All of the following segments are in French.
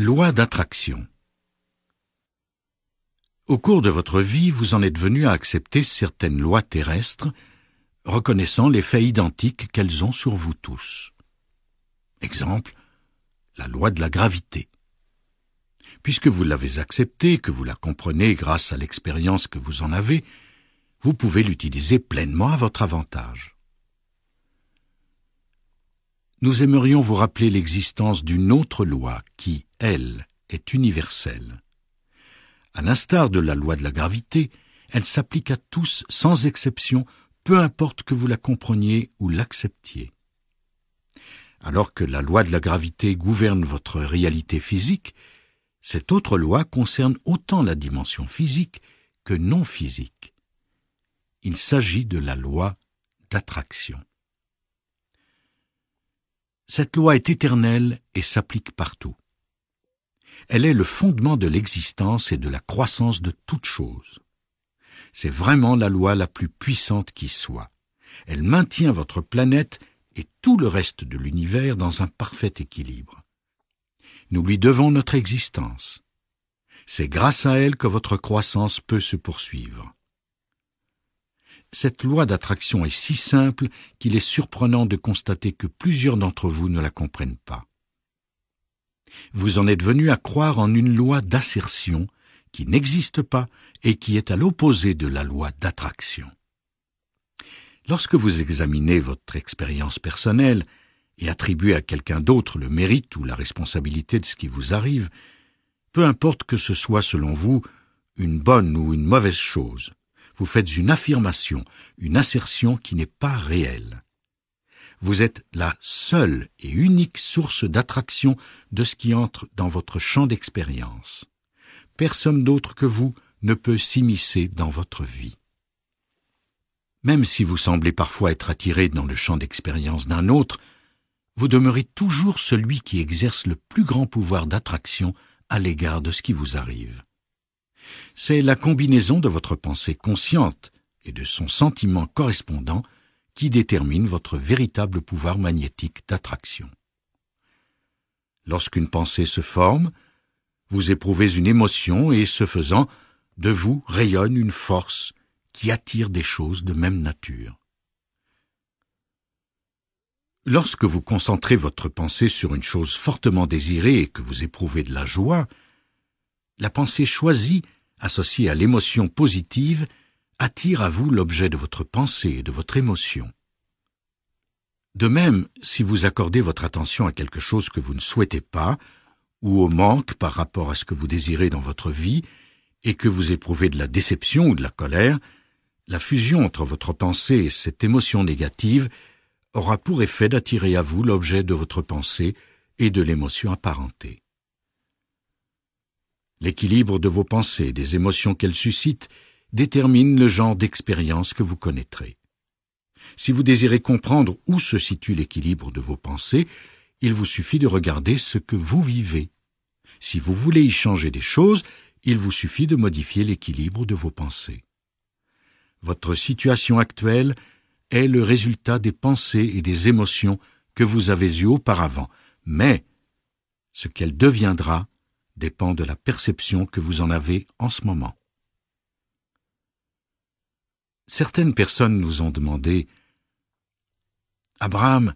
Loi d'attraction. Au cours de votre vie, vous en êtes venu à accepter certaines lois terrestres, reconnaissant l'effet identique qu'elles ont sur vous tous. Exemple, la loi de la gravité. Puisque vous l'avez acceptée, que vous la comprenez grâce à l'expérience que vous en avez, vous pouvez l'utiliser pleinement à votre avantage. Nous aimerions vous rappeler l'existence d'une autre loi qui, elle, est universelle. À l'instar de la loi de la gravité, elle s'applique à tous sans exception, peu importe que vous la compreniez ou l'acceptiez. Alors que la loi de la gravité gouverne votre réalité physique, cette autre loi concerne autant la dimension physique que non physique. Il s'agit de la loi d'attraction. Cette loi est éternelle et s'applique partout. Elle est le fondement de l'existence et de la croissance de toute chose. C'est vraiment la loi la plus puissante qui soit. Elle maintient votre planète et tout le reste de l'univers dans un parfait équilibre. Nous lui devons notre existence. C'est grâce à elle que votre croissance peut se poursuivre. Cette loi d'attraction est si simple qu'il est surprenant de constater que plusieurs d'entre vous ne la comprennent pas. Vous en êtes venu à croire en une loi d'assertion qui n'existe pas et qui est à l'opposé de la loi d'attraction. Lorsque vous examinez votre expérience personnelle et attribuez à quelqu'un d'autre le mérite ou la responsabilité de ce qui vous arrive, peu importe que ce soit selon vous une bonne ou une mauvaise chose, vous faites une affirmation, une assertion qui n'est pas réelle. Vous êtes la seule et unique source d'attraction de ce qui entre dans votre champ d'expérience. Personne d'autre que vous ne peut s'immiscer dans votre vie. Même si vous semblez parfois être attiré dans le champ d'expérience d'un autre, vous demeurez toujours celui qui exerce le plus grand pouvoir d'attraction à l'égard de ce qui vous arrive. C'est la combinaison de votre pensée consciente et de son sentiment correspondant qui détermine votre véritable pouvoir magnétique d'attraction. Lorsqu'une pensée se forme, vous éprouvez une émotion et, ce faisant, de vous rayonne une force qui attire des choses de même nature. Lorsque vous concentrez votre pensée sur une chose fortement désirée et que vous éprouvez de la joie, la pensée choisie, associée à l'émotion positive, attire à vous l'objet de votre pensée et de votre émotion. De même, si vous accordez votre attention à quelque chose que vous ne souhaitez pas, ou au manque par rapport à ce que vous désirez dans votre vie, et que vous éprouvez de la déception ou de la colère, la fusion entre votre pensée et cette émotion négative aura pour effet d'attirer à vous l'objet de votre pensée et de l'émotion apparentée. L'équilibre de vos pensées et des émotions qu'elles suscitent détermine le genre d'expérience que vous connaîtrez. Si vous désirez comprendre où se situe l'équilibre de vos pensées, il vous suffit de regarder ce que vous vivez. Si vous voulez y changer des choses, il vous suffit de modifier l'équilibre de vos pensées. Votre situation actuelle est le résultat des pensées et des émotions que vous avez eues auparavant, mais ce qu'elle deviendra dépend de la perception que vous en avez en ce moment. Certaines personnes nous ont demandé « Abraham,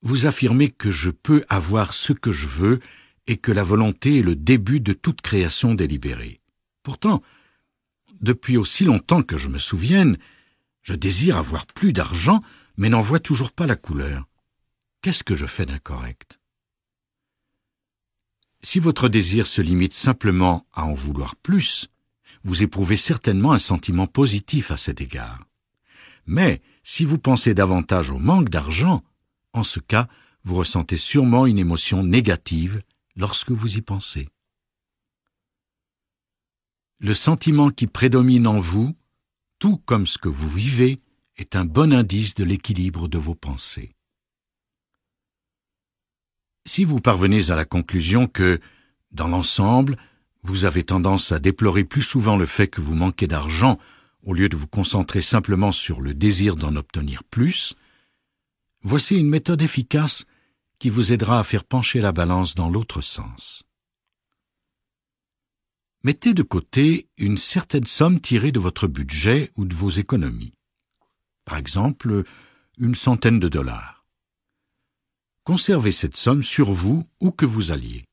vous affirmez que je peux avoir ce que je veux et que la volonté est le début de toute création délibérée. Pourtant, depuis aussi longtemps que je me souvienne, je désire avoir plus d'argent, mais n'en vois toujours pas la couleur. Qu'est-ce que je fais d'incorrect ? Si votre désir se limite simplement à en vouloir plus, vous éprouvez certainement un sentiment positif à cet égard. Mais si vous pensez davantage au manque d'argent, en ce cas, vous ressentez sûrement une émotion négative lorsque vous y pensez. Le sentiment qui prédomine en vous, tout comme ce que vous vivez, est un bon indice de l'équilibre de vos pensées. Si vous parvenez à la conclusion que, dans l'ensemble, vous avez tendance à déplorer plus souvent le fait que vous manquez d'argent au lieu de vous concentrer simplement sur le désir d'en obtenir plus, voici une méthode efficace qui vous aidera à faire pencher la balance dans l'autre sens. Mettez de côté une certaine somme tirée de votre budget ou de vos économies. Par exemple, une centaine de dollars. Conservez cette somme sur vous où que vous alliez.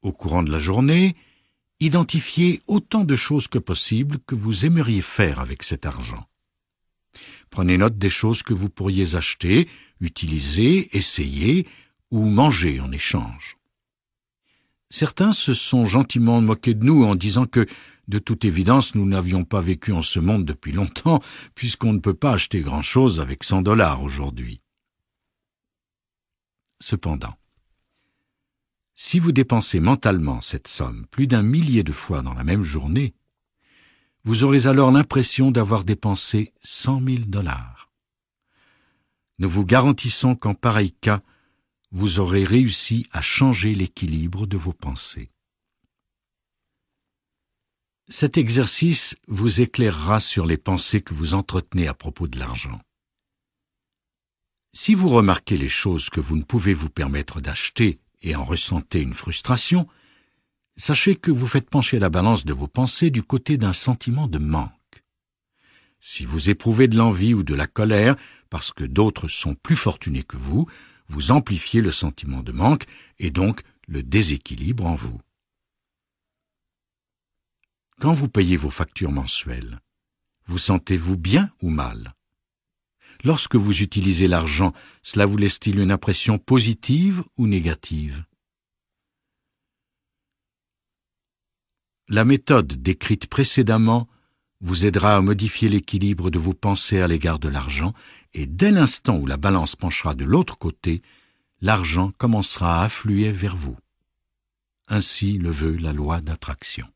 Au courant de la journée, identifiez autant de choses que possible que vous aimeriez faire avec cet argent. Prenez note des choses que vous pourriez acheter, utiliser, essayer ou manger en échange. Certains se sont gentiment moqués de nous en disant que, de toute évidence, nous n'avions pas vécu en ce monde depuis longtemps, puisqu'on ne peut pas acheter grand-chose avec 100 dollars aujourd'hui. Cependant, si vous dépensez mentalement cette somme plus d'un millier de fois dans la même journée, vous aurez alors l'impression d'avoir dépensé 100 000 dollars. Nous vous garantissons qu'en pareil cas, vous aurez réussi à changer l'équilibre de vos pensées. Cet exercice vous éclairera sur les pensées que vous entretenez à propos de l'argent. Si vous remarquez les choses que vous ne pouvez vous permettre d'acheter et en ressentez une frustration, sachez que vous faites pencher la balance de vos pensées du côté d'un sentiment de manque. Si vous éprouvez de l'envie ou de la colère parce que d'autres sont plus fortunés que vous amplifiez le sentiment de manque et donc le déséquilibre en vous. Quand vous payez vos factures mensuelles, vous sentez-vous bien ou mal? Lorsque vous utilisez l'argent, cela vous laisse-t-il une impression positive ou négative? La méthode décrite précédemment vous aidera à modifier l'équilibre de vos pensées à l'égard de l'argent, et dès l'instant où la balance penchera de l'autre côté, l'argent commencera à affluer vers vous. Ainsi le veut la loi d'attraction.